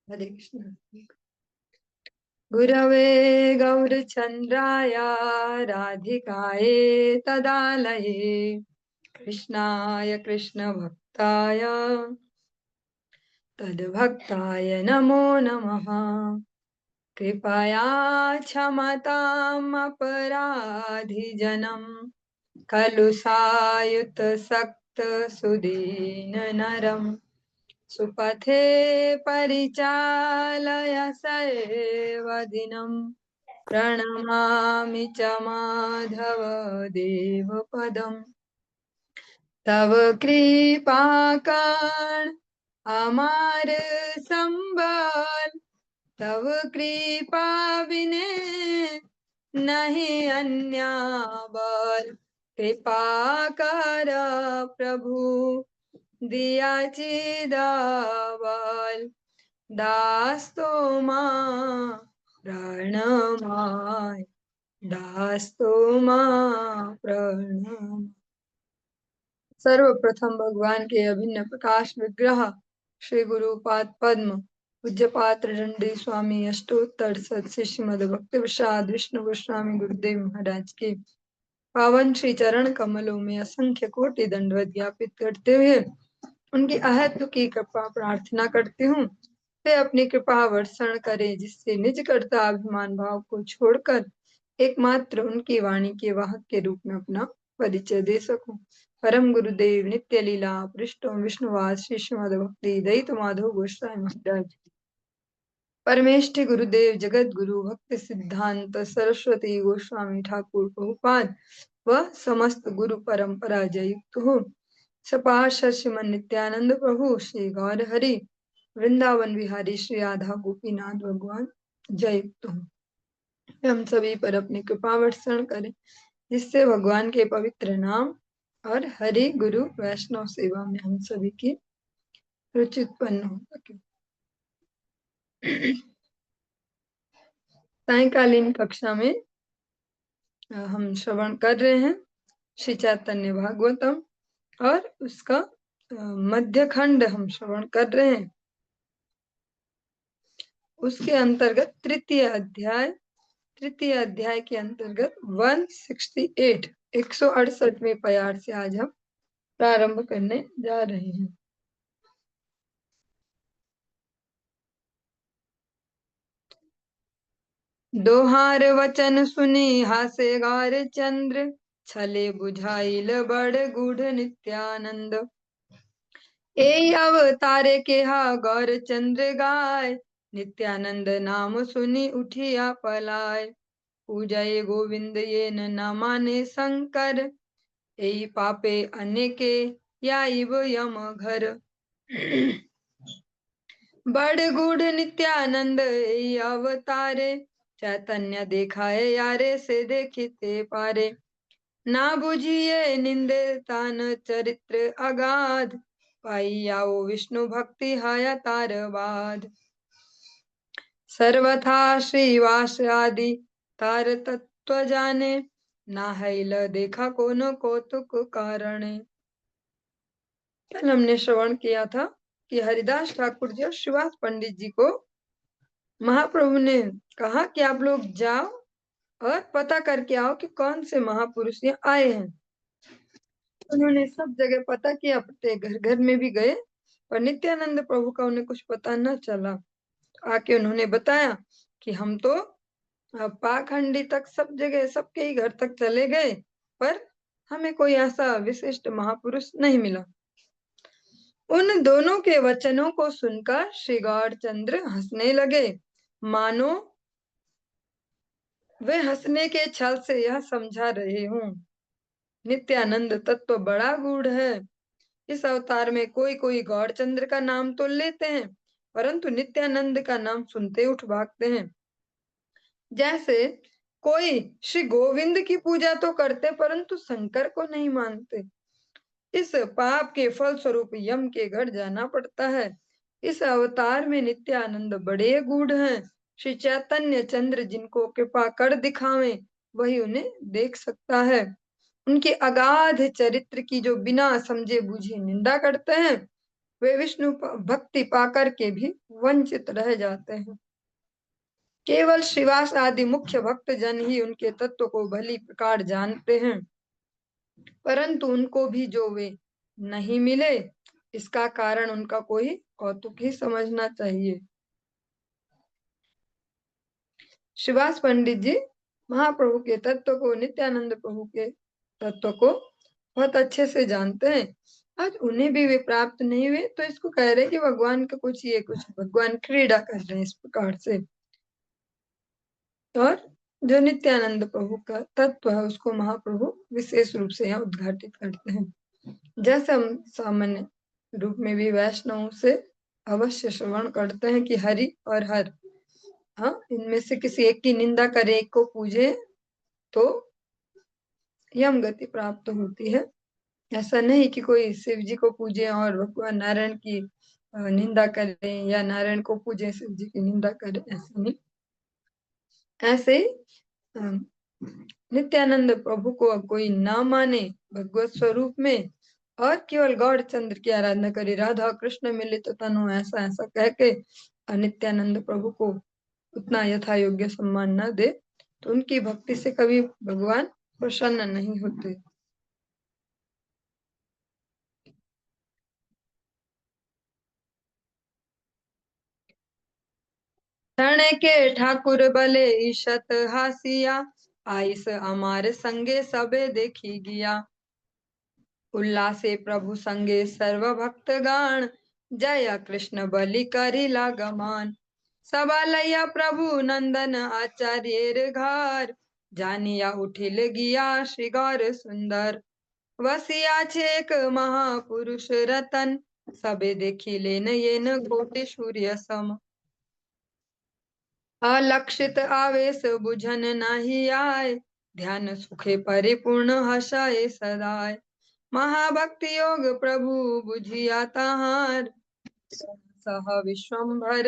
हरे कृष्ण। गुरवे गौरचन्द्राय राधिकाये तदालये कृष्णाय कृष्णभक्ताय तद्भक्ताय नमो नमः। कृपया क्षमताम् अपराधिजनम् खलु सायुत सक्त सुदीन नरम् सुपथे परिचालय सर्वदिनं प्रणमामि च माधव देवपदम् तव कृपाकर्ण अमार संबल तव कृपा बिने नहीं अन्य बल कृपा कर प्रभु दिया चिदावल दास तो मां प्रणमाय दास तो मां प्रणम। सर्वप्रथम भगवान के अभिन्न प्रकाश विग्रह श्री गुरुपाद पद्म पूज्यपात्र दंडी स्वामी अष्टोत्तर सत श्रीमद भक्ति विशारद विष्णु गोस्वामी गुरुदेव महाराज के पावन श्री चरण कमलों में असंख्य कोटि दंडवत ज्ञापित करते हुए उनकी अहत्व की कृपा प्रार्थना करती हूँ। वे अपनी कृपा वर्षण करें जिससे निज कर्ता अभिमान भाव को छोड़कर एकमात्र उनकी वाणी के वाहक के रूप में अपना परिचय दे सकूं। परम गुरुदेव नित्य लीला पृष्ठों विष्णुवास श्री श्रीमद भक्ति दयित माधव गोस्वामी महाराज परमेष्ठि गुरुदेव जगत गुरु भक्ति सिद्धांत सरस्वती गोस्वामी ठाकुर प्रभुपाद व समस्त गुरु परंपरा जयुक्त हो। सपाश श्रीमन नित्यानंद प्रभु श्री गौर हरि वृंदावन विहारी श्री राधा गोपीनाथ भगवान जयुक्त हो। हम सभी पर अपनी कृपा वर्षण करें जिससे भगवान के पवित्र नाम और हरि गुरु वैष्णव सेवा में हम सभी की रुचि उत्पन्न हो सके। सायकालीन कक्षा में हम श्रवण कर रहे हैं श्री चैतन्य भागवतम और उसका मध्य खंड हम श्रवण कर रहे हैं। उसके अंतर्गत तृतीय अध्याय के अंतर्गत 168 168वें प्यार से आज हम प्रारंभ करने जा रहे हैं। दोहार वचन सुनी हासे गौर चंद्र छले बुझाइल बड़ गूढ़ नित्यानंद ए अवतारे के हा गौर चंद्र गाय नित्यानंद नाम सुनी उठिया पलाय पूजय गोविंद ये न माने शंकर ए पापे अनेके याइब यम घर बड़ गूढ़ नित्यानंद ए अवतारे चैतन्य देखाए यारे से देखिते पारे ना बुझिए निंदे तान चरित्र अगाध पाई आओ विष्णु भक्ति हाया तारवाद सर्वथा श्रीवास आदि तार तत्व जाने ना हैल देखा कोनो कौतुक कारण। कल हमने श्रवण किया था कि हरिदास ठाकुर जी और श्रीवास पंडित जी को महाप्रभु ने कहा कि आप लोग जाओ और पता करके आओ कि कौन से महापुरुष यहाँ आए हैं। उन्होंने सब जगह पता किया, अपने घर घर में भी गए पर नित्यानंद प्रभु का उन्हें कुछ पता न चला। आके उन्होंने बताया कि हम तो पाखंडी तक सब जगह सबके ही घर तक चले गए पर हमें कोई ऐसा विशिष्ट महापुरुष नहीं मिला। उन दोनों के वचनों को सुनकर श्री गौरचंद्र हंसने लगे, मानो वे हंसने के छल से यह समझा रहे हों नित्यानंद तत्व बड़ा गूढ़ है। इस अवतार में कोई कोई गौरचंद्र का नाम तो लेते हैं परंतु नित्यानंद का नाम सुनते उठ भागते हैं। जैसे कोई श्री गोविंद की पूजा तो करते परंतु शंकर को नहीं मानते। इस पाप के फल स्वरूप यम के घर जाना पड़ता है। इस अवतार में नित्यानंद बड़े गूढ़ हैं। श्री चैतन्य चंद्र जिनको कृपा कर दिखावे वही उन्हें देख सकता है। उनके अगाध चरित्र की जो बिना समझे बूझे निंदा करते हैं वे विष्णु भक्ति पाकर के भी वंचित रह जाते हैं। केवल श्रीवास आदि मुख्य भक्त जन ही उनके तत्व को भली प्रकार जानते हैं, परंतु उनको भी जो वे नहीं मिले, इसका कारण उनका कोई कौतुक ही समझना चाहिए। श्रीवास पंडित जी महाप्रभु के तत्व को, नित्यानंद प्रभु के तत्व को बहुत अच्छे से जानते हैं। आज उन्हें भी वे प्राप्त नहीं हुए, तो इसको कह रहे कि भगवान का कुछ भगवान क्रीड़ा कर रहे हैं इस प्रकार से। और जो नित्यानंद प्रभु का तत्व है उसको महाप्रभु विशेष रूप से यहाँ उद्घाटित करते हैं। जैसे हम सामान्य रूप में भी वैष्णव से अवश्य श्रवण करते हैं कि हरि और हर, हाँ, इनमें से किसी एक की निंदा करे, एक को पूजे तो यम गति प्राप्त होती है। ऐसा नहीं कि कोई शिव जी को पूजे और भगवान नारायण की निंदा करें, या नारायण को पूजे शिव जी की निंदा करें, ऐसा नहीं। ऐसे नित्यानंद प्रभु को कोई ना माने भगवत स्वरूप में, और केवल गौड़ चंद्र की आराधना करे, राधा कृष्ण मिले तो तनु, ऐसा ऐसा कह के नित्यानंद प्रभु को उतना यथा योग्य सम्मान न दे, तो उनकी भक्ति से कभी भगवान प्रसन्न नहीं होते। क्षण के ठाकुर भले ईशत हासिया, आइस अमार संगे सबे देखी गिया। उल्लासे प्रभु संगे सर्व भक्त गान, जय कृष्ण बलि करी लागमान। सबालैया प्रभु नंदन आचार्य घार, जानिया उठिल गिया श्री गौर सुंदर। वसिया छेक महापुरुष रतन, सबे देखी लेन येन कोटि सूर्य सम। अलक्षित आवेश बुझन नाही आय, ध्यान सुखे परिपूर्ण हर्षाए सदाय। महाभक्ति योग प्रभु बुझिया ताहार, सह विश्वम्भर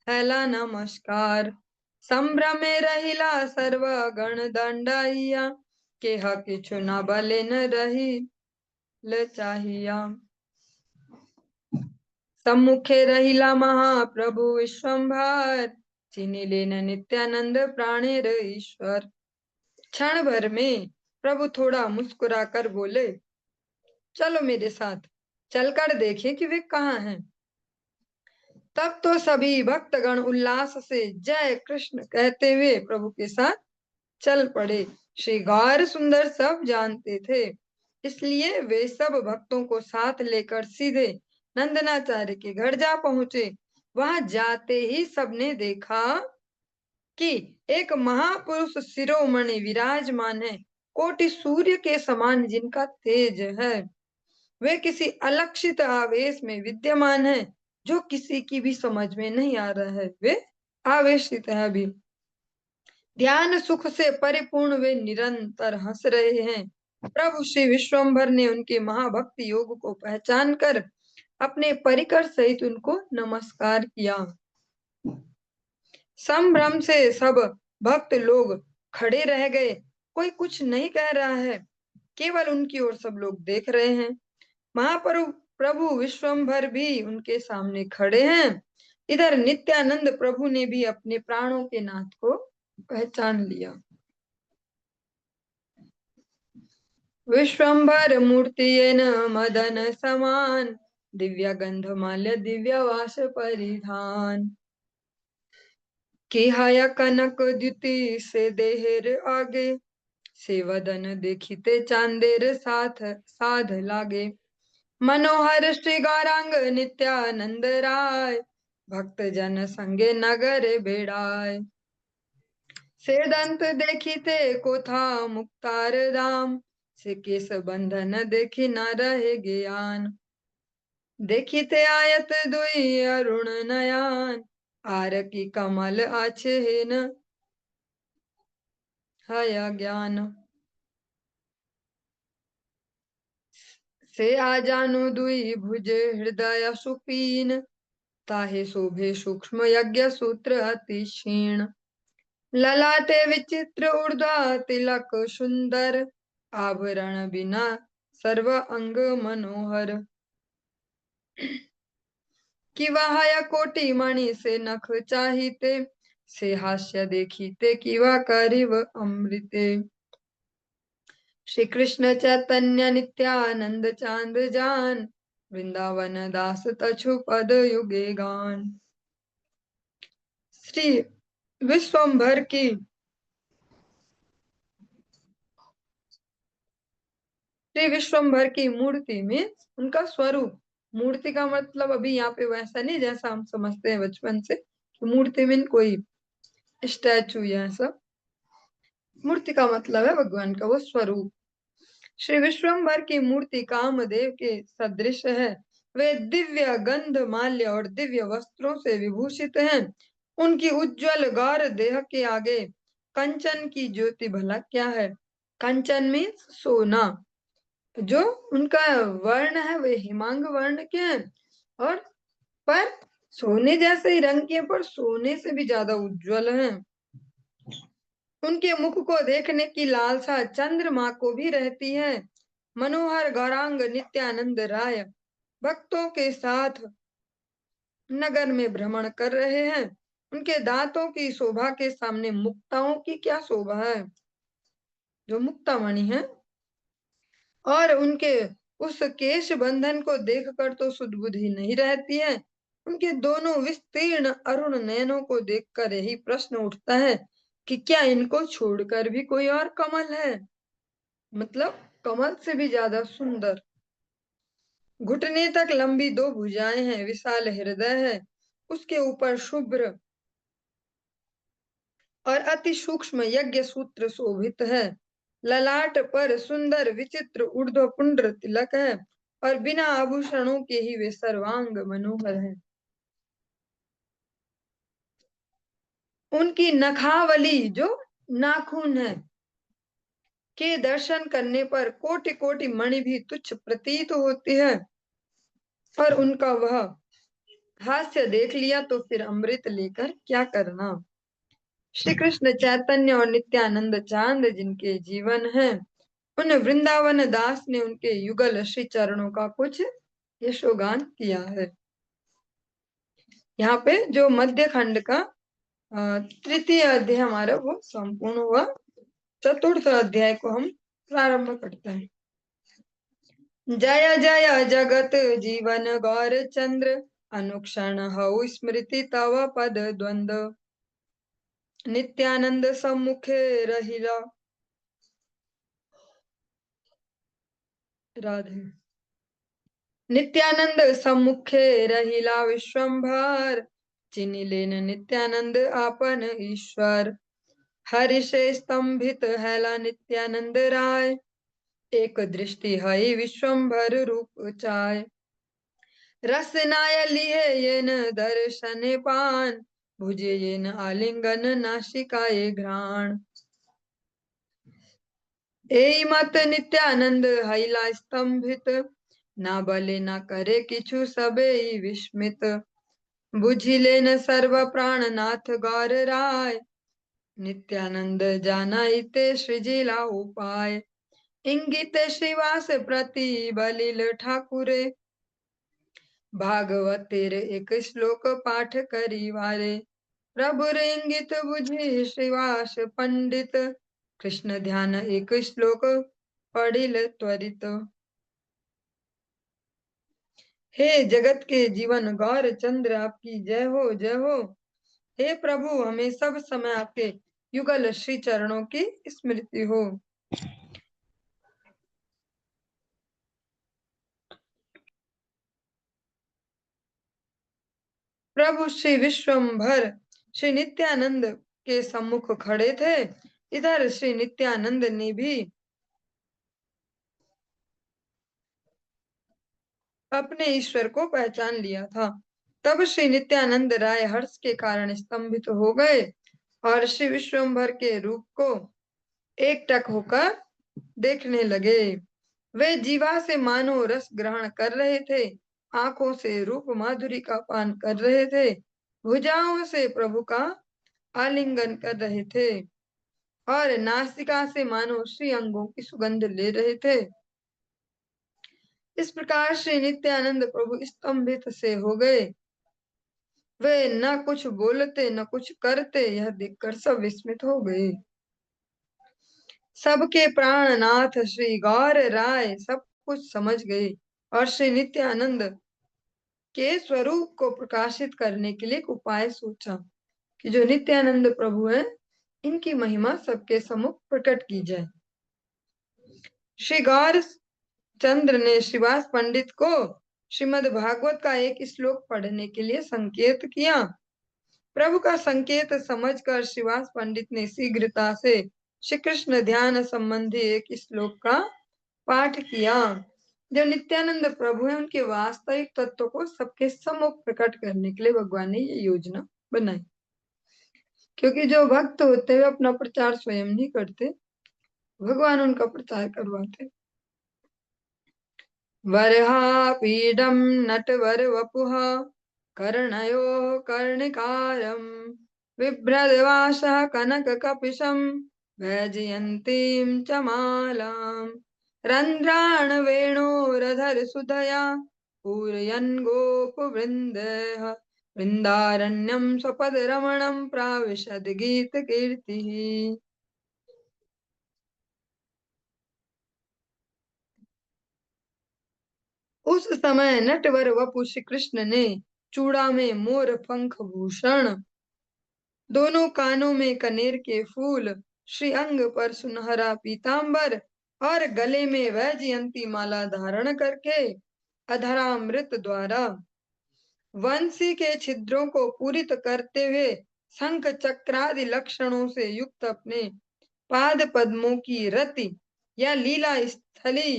हैला नमस्कार। संभ्रमे रहिला सर्व गण दंडाइया, केह किछु न बले न रही ल चाहिया। सम्मुखे रहिला महाप्रभु विश्वम्भर, चिन्हि लेन नित्यानंद प्राणेर ईश्वर। क्षण भर में प्रभु थोड़ा मुस्कुरा कर बोले, चलो मेरे साथ चलकर देखें कि वे कहाँ हैं। तब तो सभी भक्तगण उल्लास से जय कृष्ण कहते हुए प्रभु के साथ चल पड़े। श्री गौर सुंदर सब जानते थे, इसलिए वे सब भक्तों को साथ लेकर सीधे नंदनाचार्य के घर जा पहुंचे। वहां जाते ही सबने देखा कि एक महापुरुष शिरोमणि विराजमान है, कोटि सूर्य के समान जिनका तेज है। वे किसी अलक्षित आवेश में विद्यमान है, जो किसी की भी समझ में नहीं आ रहा है। वे आवेशित है अभी, ध्यान सुख से परिपूर्ण वे निरंतर हंस रहे हैं। प्रभु श्री विश्वम्भर ने उनके महाभक्ति योग को पहचान कर अपने परिकर सहित उनको नमस्कार किया। संभ्रम से सब भक्त लोग खड़े रह गए, कोई कुछ नहीं कह रहा है, केवल उनकी ओर सब लोग देख रहे हैं। महाप्रभु प्रभु विश्वम्भर भी उनके सामने खड़े हैं। इधर नित्यानंद प्रभु ने भी अपने प्राणों के नाथ को पहचान लिया। विश्वम्भर मूर्तियेन मदन समान, दिव्य गंधमाल्य दिव्य वास परिधान। किहाया कनक द्युति से देहेर आगे, से वदन देखिते चांदेर साथ साध लागे। मनोहर श्री गौरांग नित्यानंद राय, भक्त जन संगे नगर बेड़ाय। से दंत देखिते कोथा मुक्तार धाम, से केस बंधन देखी न रहे ज्ञान। देखिते आयत दुई अरुण नयन, आर की कमल आछे न हय ज्ञान। से आ जानु दुई भुज हृदय सुपीन, ताहे शोभे सूक्ष्म यज्ञ सूत्र अति क्षीण। ललाटे विचित्र ऊर्ध्वा तिलक सुंदर, आभरण बिना सर्व अंग मनोहर। कि वह या कोटि मणि से नख चाहीते, से हास्य देखीते कि वह करिव अमृते। श्री कृष्ण चैतन्य नित्यानंद चांद जान, वृंदावन दास तछु पद युगे गान। श्री विश्वम्भर की श्री विश्वम्भर की मूर्ति में उनका स्वरूप, मूर्ति का मतलब अभी यहाँ पे वैसा नहीं जैसा हम समझते हैं बचपन से कि मूर्ति में कोई स्टैचू या सब, मूर्ति का मतलब है भगवान का वो स्वरूप। श्री विश्वम्भर की मूर्ति कामदेव के सदृश है। वे दिव्य गंध माल्य और दिव्य वस्त्रों से विभूषित हैं। उनकी उज्जवल गौर देह के आगे कंचन की ज्योति भला क्या है। कंचन मीन्स सोना। जो उनका वर्ण है वे हिमांग वर्ण के हैं, और पर सोने जैसे ही रंग के हैं, पर सोने से भी ज्यादा उज्जवल हैं। उनके मुख को देखने की लालसा चंद्रमा को भी रहती है। मनोहर गौरांग नित्यानंद राय भक्तों के साथ नगर में भ्रमण कर रहे हैं। उनके दांतों की शोभा के सामने मुक्ताओं की क्या शोभा है, जो मुक्तामणि है। और उनके उस केश बंधन को देखकर तो सुधबुद्धि नहीं रहती है। उनके दोनों विस्तीर्ण अरुण नयनों को देखकर यही प्रश्न उठता है कि क्या इनको छोड़कर भी कोई और कमल है, मतलब कमल से भी ज्यादा सुंदर। घुटने तक लंबी दो भुजाएं हैं, विशाल हृदय है, उसके ऊपर शुभ्र और अति सूक्ष्म यज्ञ सूत्र शोभित है। ललाट पर सुंदर विचित्र ऊर्ध्व पुंड्र तिलक है, और बिना आभूषणों के ही वे सर्वांग मनोहर हैं। उनकी नखावली जो नाखून है के दर्शन करने पर कोटि कोटि मणि भी तुच्छ प्रतीत होती है, और उनका वह हास्य देख लिया तो फिर अमृत लेकर क्या करना। श्री कृष्ण चैतन्य और नित्यानंद चांद जिनके जीवन है, उन वृंदावन दास ने उनके युगल श्री चरणों का कुछ यशोगान किया है। यहाँ पे जो मध्य खंड का तृतीय अध्याय हमारा वो संपूर्ण हुआ। चतुर्थ अध्याय को हम प्रारंभ करते हैं। जय जय जगत जीवन गौर चंद्र, अनुक्षण हऊ स्मृति तव पद द्वंद। नित्यानंद सम्मुखे रहिला राधे। नित्यानंद सम्मुखे रहिला विश्वम्भर, चिन्हि लेन नित्यानंद आपन ईश्वर। हरि से स्तंभित हैला नित्यानंद राय, एक दृष्टि हई विश्वम्भर रूप चाय। रसनाय लिए येन दर्शन पान, भुजे येन आलिंगन नासिकाए घ्राण। एई मत नित्यानंद हैला स्तंभित, ना बले ना करे किछु सबे विस्मित। बुझिलेन सर्व प्राणनाथ गौर राय, नित्यानंद जानाइते सृजिला उपाय। इंगित श्रीवास प्रति बलिल ठाकुरे, भागवतेर एक श्लोक पाठ करिवारे। प्रभु इंगित बुझि श्रीवास पंडित, कृष्ण ध्यान एक श्लोक पढ़िल त्वरित। हे जगत के जीवन गौर चंद्र आपकी जय हो जय हो। हे प्रभु हमें सब समय आपके युगल श्री चरणों की स्मृति हो। प्रभु श्री विश्वम्भर श्री नित्यानंद के सम्मुख खड़े थे। इधर श्री नित्यानंद ने भी अपने ईश्वर को पहचान लिया था। तब श्री नित्यानंद राय हर्ष के कारण स्तंभित हो गए और श्री विश्वम्भर के रूप को एकटक होकर देखने लगे। वे जीवा से मानो रस ग्रहण कर रहे थे, आंखों से रूप माधुरी का पान कर रहे थे, भुजाओं से प्रभु का आलिंगन कर रहे थे, और नासिका से मानो श्री अंगों की सुगंध ले रहे थे। इस प्रकार श्री नित्यानंद प्रभु स्तंभित से हो गए। वे न कुछ बोलते न कुछ करते, यह देखकर सब विस्मित हो गए। सबके प्राणनाथ श्री गौर राय सब कुछ समझ गए और श्री नित्यानंद के स्वरूप को प्रकाशित करने के लिए एक उपाय सोचा कि जो नित्यानंद प्रभु है इनकी महिमा सबके सम्मुख प्रकट की जाए। श्री गौर चंद्र ने श्रीवास पंडित को श्रीमद् भागवत का एक श्लोक पढ़ने के लिए संकेत किया। प्रभु का संकेत समझकर श्रीवास पंडित ने शीघ्रता से श्री कृष्ण ध्यान संबंधी एक श्लोक का पाठ किया। जो नित्यानंद प्रभु है उनके वास्तविक तत्व को सबके सम्मुख प्रकट करने के लिए भगवान ने ये योजना बनाई। क्योंकि जो भक्त होते हैं अपना प्रचार स्वयं नहीं करते, भगवान उनका प्रचार करवाते। वरहा पीडम नटवर वपुः कर्णयो कर्णिकारं बिभ्रद्वासः कनककपिशं वैजयन्तीं च मालाम् रन्ध्राण वेणोरधर सुधया पूरयन् गोपवृन्दः वृन्दारण्यं स्वपदरमणं प्राविशद गीतकीर्तिः। उस समय नटवर वपु श्री कृष्ण ने चूड़ा में मोर पंख भूषण, दोनों कानों में कनेर के फूल, श्री अंग पर सुनहरा पीतांबर और गले में वैजयंती माला धारण करके अधरामृत द्वारा वंशी के छिद्रों को पूरित करते हुए शंख चक्रादि लक्षणों से युक्त अपने पाद पद्मों की रति या लीला स्थली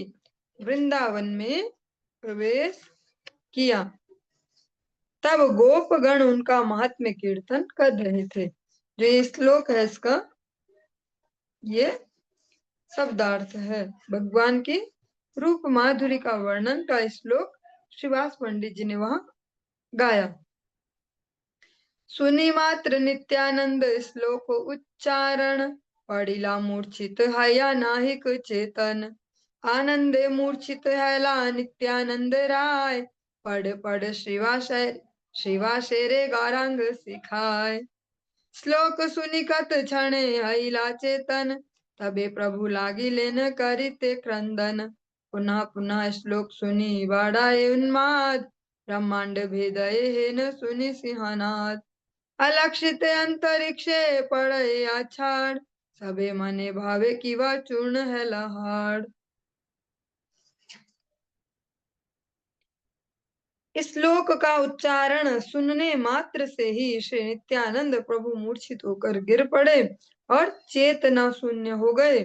वृंदावन में प्रवेश किया। तब गोपगण उनका महात्म्य कीर्तन कर रहे थे। जो ये श्लोक है इसका ये शब्दार्थ है। भगवान की रूप माधुरी का वर्णन का श्लोक श्रीवास पंडित जी ने वहां गाया। सुनी मात्र नित्यानंद श्लोक उच्चारण पड़िला मूर्छित हया नाहिक चेतन आनंदे मूर्छित हैला नित्यानंद राय पढ़ पढ़ श्रीवासेरे गौरांग सिखाय। श्लोक सुनिकत क्षणे हईला चेतन तबे प्रभु लागी लेन करिते क्रंदन। पुनः पुनः श्लोक सुनी बाड़ाए उन्माद ब्रह्मांड भेदये हेन सुनि सिंहनाद। अलक्षित अंतरिक्षे पड़े आछाड़ सबे मने भावे की वह चूर्ण है लहाड़। इस श्लोक का उच्चारण सुनने मात्र से ही श्री नित्यानंद प्रभु मूर्छित होकर गिर पड़े और चेतना शून्य हो गए।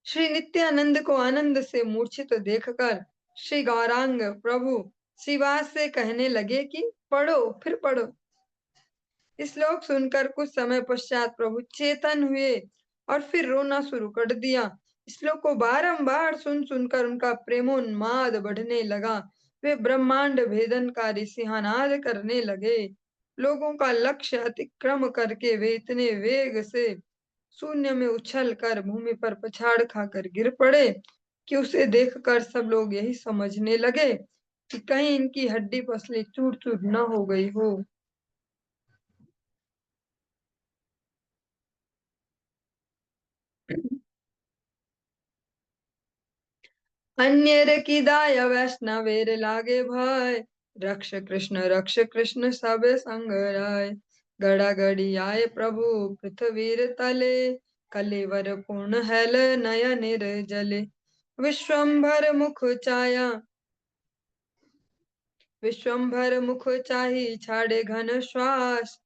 श्री नित्यानंद को आनंद से मूर्छित देखकर श्री गौरांग प्रभु श्रीवास से कहने लगे कि पढ़ो फिर पढ़ो। श्लोक सुनकर कुछ समय पश्चात प्रभु चेतन हुए और फिर रोना शुरू कर दिया। श्लोक को बारंबार सुन सुनकर उनका प्रेमोन्माद बढ़ने लगा। वे ब्रह्मांड भेदनकारी सिंहनाद करने लगे। लोगों का लक्ष्य अतिक्रम करके वे इतने वेग से शून्य में उछल कर भूमि पर पछाड़ खाकर गिर पड़े कि उसे देखकर सब लोग यही समझने लगे कि कहीं इनकी हड्डी पसली चूर चूर न हो गई हो। अन्य की दाय वैष्णवेर लागे भाई रक्ष कृष्ण सब संग राय। गड़ा गड़ी आए प्रभु पृथ्वीर तले कलेवर पूर्ण हेल नयनिर जले। विश्वम्भर मुख छाया विश्वम्भर मुख चाही छाड़े घन श्वास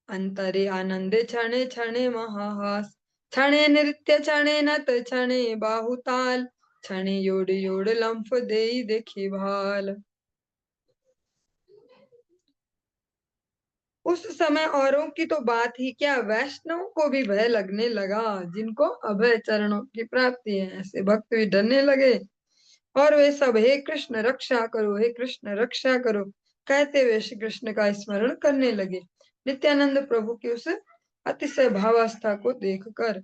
अंतरे आनंदे क्षणे क्षणे महाहास। क्षणे नृत्य क्षणे नत क्षणे बाहुताल क्षणे योड़ योड़ लंफ देई देखी भाल। उस समय औरों की तो बात ही क्या, वैष्णव को भी भय लगने लगा। जिनको अभय चरणों की प्राप्ति है ऐसे भक्त भी डरने लगे और वे सब हे कृष्ण रक्षा करो हे कृष्ण रक्षा करो कहते हुए श्री कृष्ण का स्मरण करने लगे। नित्यानंद प्रभु की उस अतिशय भावावस्था को देखकर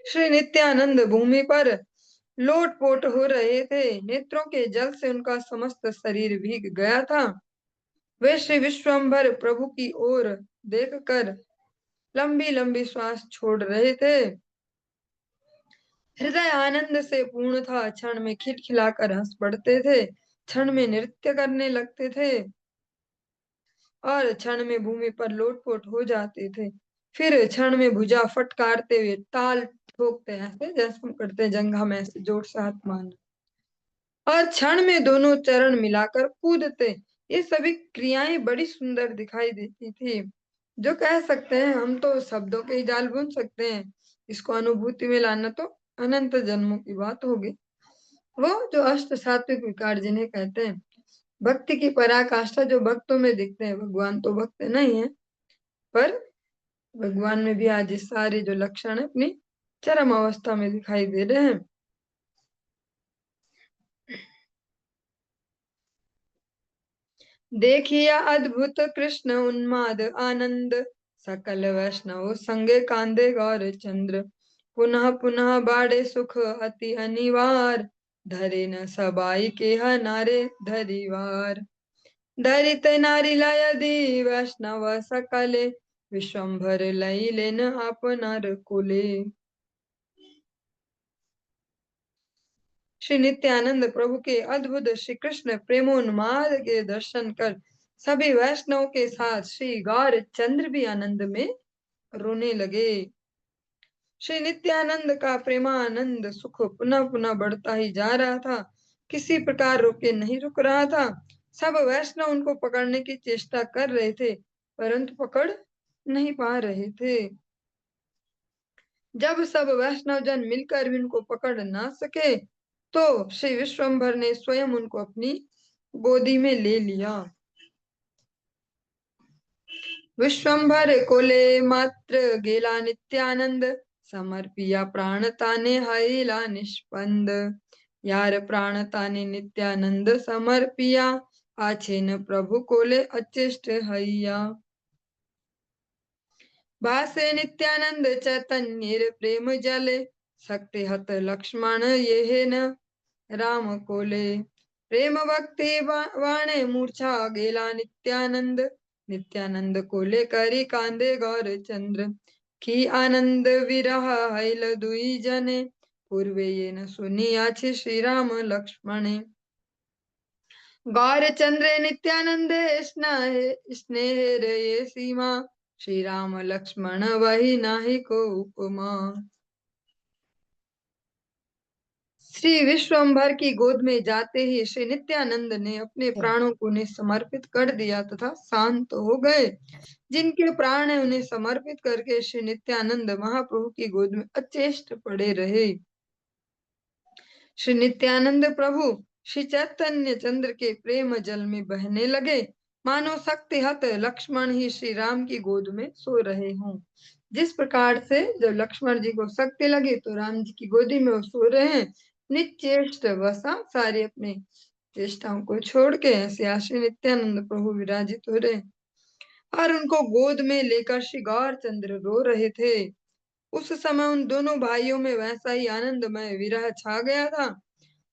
श्री नित्यानंद भूमि पर लोटपोट हो रहे थे। नेत्रों के जल से उनका समस्त शरीर भीग गया था। वे श्री विश्वम्भर प्रभु की ओर देखकर लंबी लंबी श्वास छोड़ रहे थे। हृदय आनंद से पूर्ण था। क्षण में खिलखिलाकर हंस पड़ते थे, क्षण में नृत्य करने लगते थे और क्षण में भूमि पर लोटपोट हो जाते थे। फिर क्षण में भुजा फटकारते हुए ताल ठोकते, ऐसे जैसे हम करते हैं जंघा में, ऐसे जोर से हाथ मारना, और क्षण में दोनों चरण मिलाकर कूदते। ये सभी क्रियाएं बड़ी सुंदर दिखाई देती थी। जो कह सकते हैं, हम तो शब्दों के ही जाल बुन सकते हैं, इसको अनुभूति में लाना तो अनंत जन्मों की बात होगी। वो जो अष्ट सात्विक विकार जिन्हें कहते हैं, भक्ति की पराकाष्ठा जो भक्तों में दिखते हैं, भगवान तो भक्त नहीं है, पर भगवान में भी आज ये सारे जो लक्षण है अपनी चरम अवस्था में दिखाई दे रहे हैं। देखिया अद्भुत कृष्ण उन्माद आनंद, सकल वैष्णव संगे कांदे गौर चंद्र। पुनः पुनः बाड़े सुख अति अनिवार, धरे न सबाई के नारे धरिवार। धरित नारी लयदि वैष्णव सकले, विश्वम्भर लई लेन आपनार कुले। श्री नित्यानंद प्रभु के अद्भुत श्री कृष्ण प्रेमोन्माद के दर्शन कर सभी वैष्णव के साथ श्री गौर चंद्र भी आनंद में रोने लगे। श्री नित्यानंद का प्रेमानंद सुख पुनः पुनः बढ़ता ही जा रहा था, किसी प्रकार रुके नहीं रुक रहा था। सब वैष्णव उनको पकड़ने की चेष्टा कर रहे थे, परंतु पकड़ नहीं पा रहे थे। जब सब वैष्णव जन मिलकर भी उनको पकड़ ना सके, तो श्री विश्वम्भर ने स्वयं उनको अपनी गोदी में ले लिया। विश्वम्भर कोले मात्र गेला नित्यानंद, समर्पिया प्राण ताने हरिला निष्पंद। यार प्राण ताने नित्यानंद समर्पिया, आछे न प्रभु कोले अचिष्ट हैया। भासे नित्यानंद चैतन्य प्रेम जले, शक्ति हत लक्ष्मण ये न राम कोले। प्रेम भक्ति वाणे मूर्छा गेला नित्यानंद, नित्यानंद कोले करी कांदे गौर चंद्र। की आनंद विरह हैल दुई जने, पूर्वे ये न सुनी आछे श्री राम लक्ष्मणे। गौर चंद्र नित्यानंद स्नेह ये सीमा, श्री राम लक्ष्मण वही नाही को उपमा। श्री विश्वम्भर की गोद में जाते ही श्री नित्यानंद ने अपने प्राणों को उन्हें समर्पित कर दिया तथा शांत हो गए। जिनके प्राण है उन्हें समर्पित करके श्री नित्यानंद महाप्रभु की गोद में अचेष्ट पड़े रहे। श्री नित्यानंद प्रभु श्री चैतन्य चंद्र के प्रेम जल में बहने लगे, मानो शक्ति हत लक्ष्मण ही श्री राम की गोद में सो रहे हों। जिस प्रकार से जब लक्ष्मण जी को शक्ति लगी तो राम जी की गोदी में वो सो रहे हैं, निचेष्ट वसा सारे अपने चेष्टाओं को छोड़ के ऐसे श्री नित्यानंद प्रभु विराजित हो रहे और उनको गोद में लेकर श्री गौर चंद्र रो रहे थे। उस समय उन दोनों भाइयों में वैसा ही आनंदमय विरह छा गया था,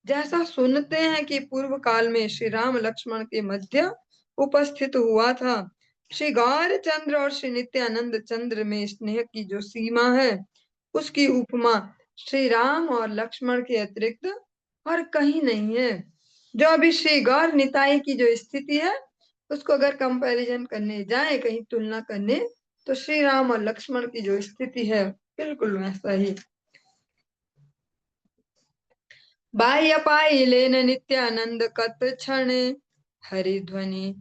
जैसा सुनते हैं कि पूर्व काल में श्री राम लक्ष्मण के मध्य उपस्थित हुआ था। श्री गौर चंद्र और श्री नित्यानंद चंद्र में स्नेह की जो सीमा है, उसकी उपमा श्री राम और लक्ष्मण के अतिरिक्त और कहीं नहीं है। जो अभी श्री गौर निताई की जो स्थिति है, उसको अगर कंपैरिजन करने जाए, कहीं तुलना करने, तो श्री राम और लक्ष्मण की जो स्थिति है बिल्कुल वैसा ही। बाह्य पाइलेन नित्यानंद कत क्षण, हरि ध्वनि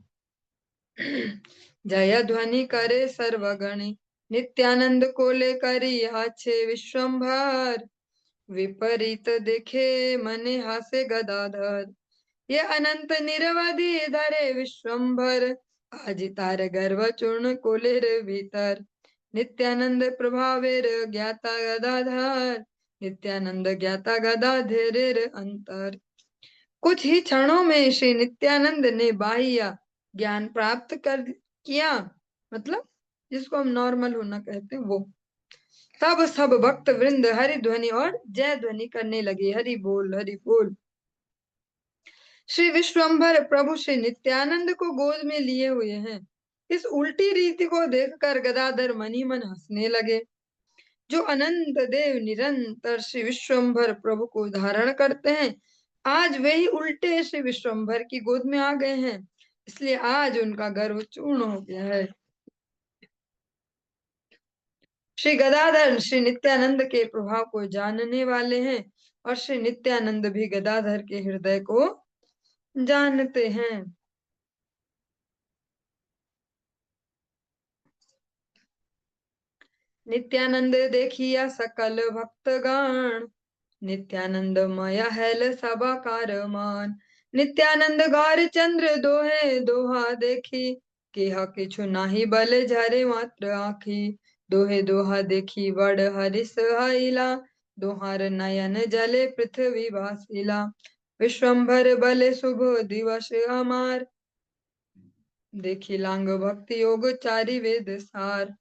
जय ध्वनि करे सर्वगण। नित्यानंद को लेकरी आछे विश्वम्भर, विपरीत देखे मने हासे गदाधर। ये अनंत निरवधि धरे विश्वम्भर, आज तार गर्भ चूर्ण कोलेर भीतर। नित्यानंद प्रभावेर ज्ञाता गदाधर, नित्यानंद ज्ञाता गदाधरेर अंतर। कुछ ही क्षणों में श्री नित्यानंद ने बाह्य ज्ञान प्राप्त कर किया, मतलब जिसको हम नॉर्मल होना कहते हैं वो। तब सब भक्त वृंद हरि ध्वनि और जय ध्वनि करने लगे, हरि बोल हरि बोल। श्री विश्वम्भर प्रभु श्री नित्यानंद को गोद में लिए हुए हैं। इस उल्टी रीति को देखकर गदाधर मन ही मन हंसने लगे। जो अनंत देव निरंतर श्री विश्वम्भर प्रभु को धारण करते हैं, आज वे ही उल्टे श्री विश्वम्भर की गोद में आ गए हैं, इसलिए आज उनका गर्व चूर्ण हो गया है। श्री गदाधर श्री नित्यानंद के प्रभाव को जानने वाले हैं और श्री नित्यानंद भी गदाधर के हृदय को जानते हैं। नित्यानंद देखिया सकल भक्तगण, नित्यानंदमय हैल सभाकार मान। नित्यानंद गौर चंद्र दोहे दोहा देखी, केहा किछु नाही बल झरे मात्र आखी। दोहे दोहा देखी बड़ हरिस हईला, दोहार नयन जले पृथ्वी वासिला। विश्वम्भर बल शुभ दिवस हमार, देखी लांग भक्ति योग चारि वेद सार।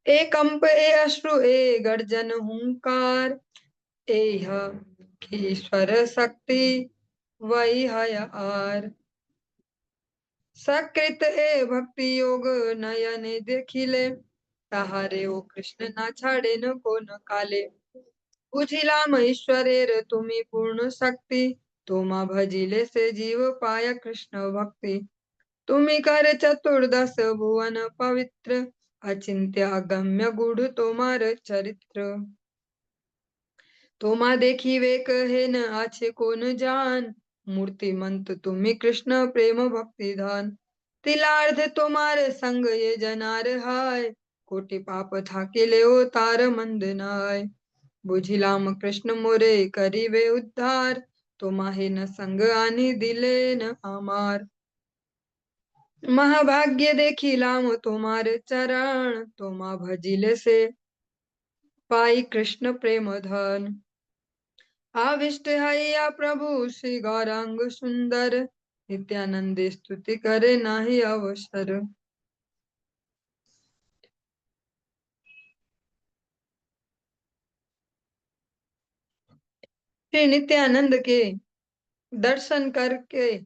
ए कंप ए अश्रु ए गर्जन हुंकार, एह ईश्वर शक्ति वही है आर। सकृत ए भक्ति योग नयन देखिले, ताहारे ओ कृष्ण ना छाड़े न को न काले। बुझिलाम ईश्वरेर तुम्ही पूर्ण शक्ति, तुमा भजिले से जीव पाया कृष्ण भक्ति। तुम्ही कर चतुर्दश भुवन पवित्र, अचिंत्य अगम्य गुढ़ तुम्हार चरित्र। तोमा देखी वे कहे न आछे को न जान, मूर्तिमंत तुम्ही कृष्ण प्रेम भक्ति धान। तिलार्ध तुम्हारे संग ये जनार हाय, कोटि पाप था के ले तार मंद नाय। बुझिलाम कृष्ण मोरे करी वे उद्धार, तुम्हारे न संग आनी दिले न हमार। महाभाग्य देखी लाम तुम्हारे चरण, तुमा भजिले से पाई कृष्ण प्रेम धन। आविष्ट हैया प्रभु श्री गौरांग सुंदर, नित्यानंद स्तुति करे नाही अवसर। श्री नित्यानंद के दर्शन करके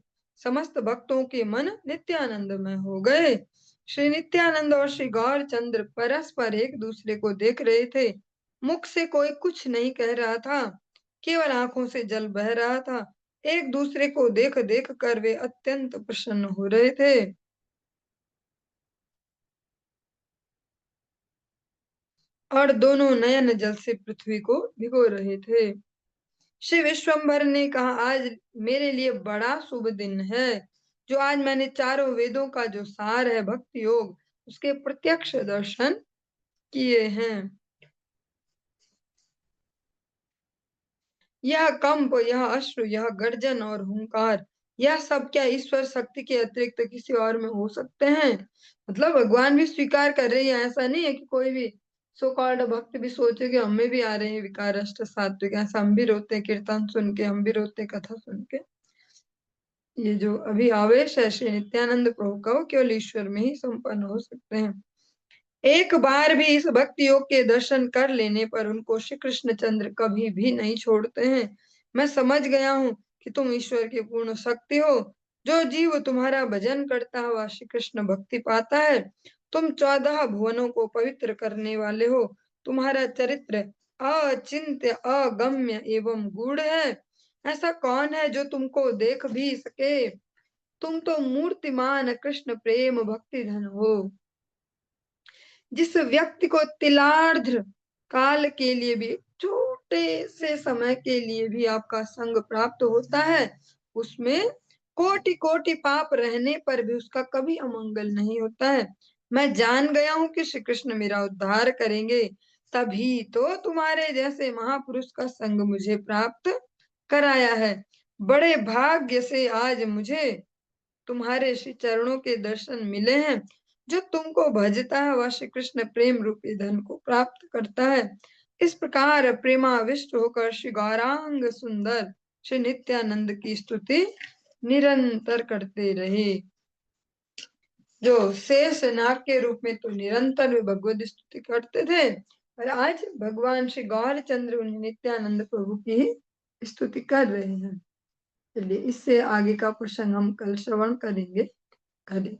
समस्त भक्तों के मन नित्यानंद में हो गए। श्री नित्यानंद और श्री गौर चंद्र परस्पर एक दूसरे को देख रहे थे। मुख से कोई कुछ नहीं कह रहा था, केवल आंखों से जल बह रहा था। एक दूसरे को देख देख कर वे अत्यंत प्रसन्न हो रहे थे और दोनों नयन जल से पृथ्वी को भिगो रहे थे। श्री विश्वम्भर ने कहा, आज मेरे लिए बड़ा शुभ दिन है। जो आज मैंने चारों वेदों का जो सार है भक्ति योग, उसके प्रत्यक्ष दर्शन किए हैं। यह कंप, यह अश्रु, यह गर्जन और हुंकार, यह सब क्या ईश्वर शक्ति के अतिरिक्त किसी और में हो सकते हैं? मतलब भगवान भी स्वीकार कर रही है, ऐसा नहीं है कि कोई भी सो कॉल्ड भक्त भी सोचे कि हमें भी आ रहे हैं विकार अष्ट सात्विक, ऐसा हम भी रोते हैं कीर्तन सुन के, हम भी रोते हैं कथा सुन के। ये जो अभी आवेश है श्री नित्यानंद प्रभु का, वो केवल ईश्वर में ही संपन्न हो सकते हैं। एक बार भी इस भक्ति योग के दर्शन कर लेने पर उनको श्री कृष्ण चंद्र कभी भी नहीं छोड़ते हैं। मैं समझ गया हूँ कि तुम ईश्वर की पूर्ण शक्ति हो। जो जीव तुम्हारा भजन करता है वह श्री कृष्ण भक्ति पाता है। तुम 14 भुवनों को पवित्र करने वाले हो। तुम्हारा चरित्र अचिंत्य अगम्य एवं गूढ़ है। ऐसा कौन है जो तुमको देख भी सके? तुम तो मूर्तिमान कृष्ण प्रेम भक्ति धन हो। जिस व्यक्ति को तिलार्ध काल के लिए भी, छोटे से समय के लिए भी आपका संग प्राप्त होता है, उसमें कोटि कोटि पाप रहने पर भी उसका कभी अमंगल नहीं होता है। मैं जान गया हूं कि श्री कृष्ण मेरा उद्धार करेंगे, तभी तो तुम्हारे जैसे महापुरुष का संग मुझे प्राप्त कराया है। बड़े भाग्य से आज मुझे तुम्हारे श्री चरणों के दर्शन मिले हैं। जो तुमको भजता है वह श्री कृष्ण प्रेम रूपी धन को प्राप्त करता है। इस प्रकार प्रेमाविष्ट होकर श्री गौरांग सुंदर श्री नित्यानंद की स्तुति निरंतर करते रहे। जो शेष नाग के रूप में तो निरंतर वे भगवत स्तुति करते थे, और आज भगवान श्री गौरचंद्र उन्हें नित्यानंद प्रभु की ही स्तुति कर रहे हैं। चलिए इससे आगे का प्रसंग हम कल श्रवण करेंगे। हरे